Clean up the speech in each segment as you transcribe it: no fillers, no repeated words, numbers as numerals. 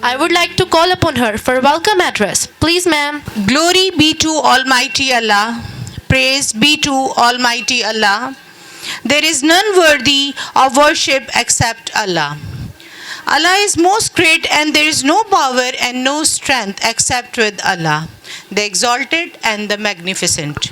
I would like to call upon her for a welcome address. Please, ma'am. Glory be to Almighty Allah. Praise be to Almighty Allah. There is none worthy of worship except Allah. Allah is most great, and there is no power and no strength except with Allah, the exalted and the magnificent.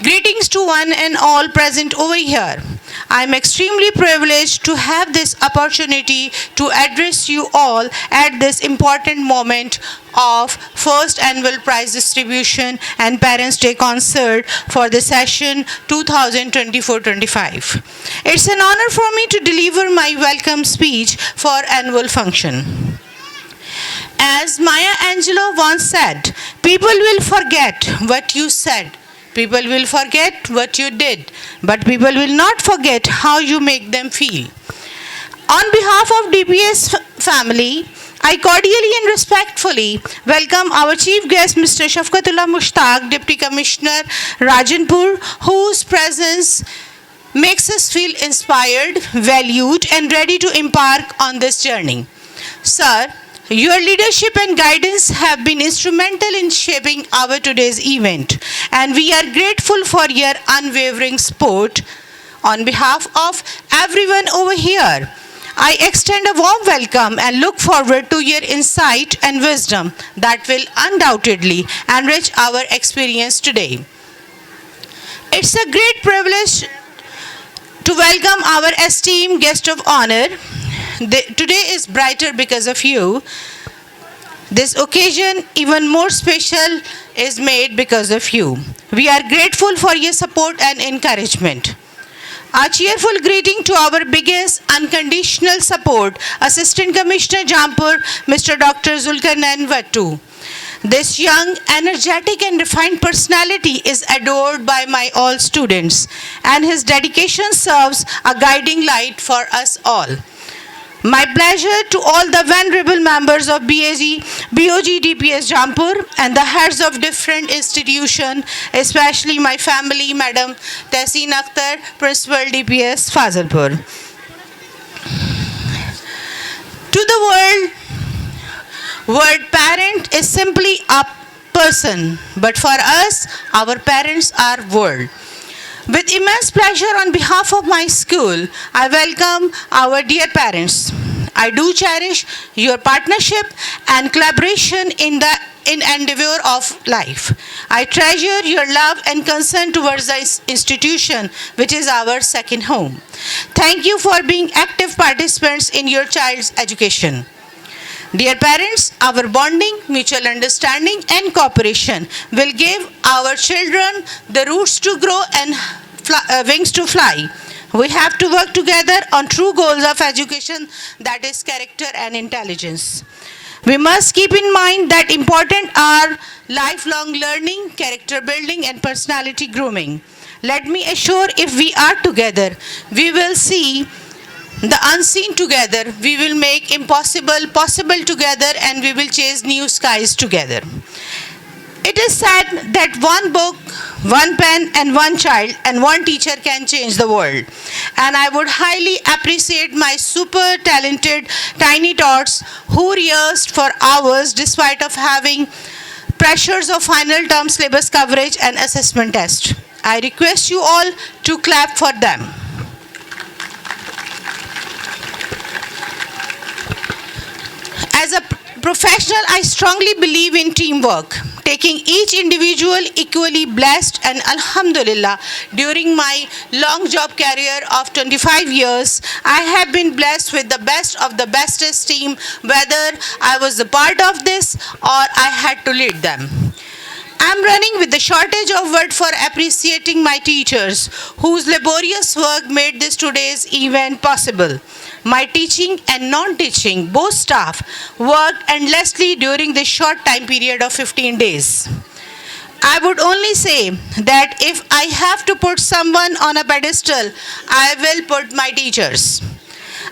Greetings to one and all present over here. I am extremely privileged to have this opportunity to address you all at this important moment of first annual prize distribution and Parents' Day concert for the session 2024-25. It's an honor for me to deliver my welcome speech for annual function. As Maya Angelou once said, people will forget what you said. People will forget what you did, but people will not forget how you make them feel. On behalf of DPS family, I cordially and respectfully welcome our chief guest, Mr. Shafqatullah Mushtaq, Deputy Commissioner, Rajanpur, whose presence makes us feel inspired, valued, and ready to embark on this journey. Sir, your leadership and guidance have been instrumental in shaping our today's event, and we are grateful for your unwavering support. On behalf of everyone over here, I extend a warm welcome and look forward to your insight and wisdom that will undoubtedly enrich our experience today. It's a great privilege to welcome our esteemed guest of honor. Today is brighter because of you. This occasion, even more special, is made because of you. We are grateful for your support and encouragement. A cheerful greeting to our biggest unconditional support, Assistant Commissioner Jampur, Mr. Dr. Zulkarnain Vattu. This young, energetic and refined personality is adored by my all students, and his dedication serves a guiding light for us all. My pleasure to all the venerable members of BOG DPS Jampur and the heads of different institutions, especially my family, Madam Tehseen Akhtar, Principal DPS Fazalpur. To the word parent is simply a person, but for us, our parents are world. With immense pleasure on behalf of my school, I welcome our dear parents. I do cherish your partnership and collaboration in endeavor of life. I treasure your love and concern towards the institution, which is our second home. Thank you for being active participants in your child's education. Dear parents, our bonding, mutual understanding and cooperation will give our children the roots to grow and wings to fly. We have to work together on true goals of education, that is character and intelligence. We must keep in mind that important are lifelong learning, character building and personality grooming. Let me assure, if we are together, we will see the unseen together, we will make impossible possible together, and we will chase new skies together. It is said that one book, one pen, and one child, and one teacher can change the world. And I would highly appreciate my super talented tiny tots who rehearsed for hours despite of having pressures of final term syllabus coverage and assessment test. I request you all to clap for them. As a professional, I strongly believe in teamwork, taking each individual equally blessed, and alhamdulillah, during my long job career of 25 years, I have been blessed with the best of the bestest team, whether I was a part of this or I had to lead them. I'm running with the shortage of words for appreciating my teachers, whose laborious work made this today's event possible. My teaching and non-teaching, both staff, worked endlessly during this short time period of 15 days. I would only say that if I have to put someone on a pedestal, I will put my teachers.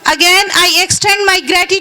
Again, I extend my gratitude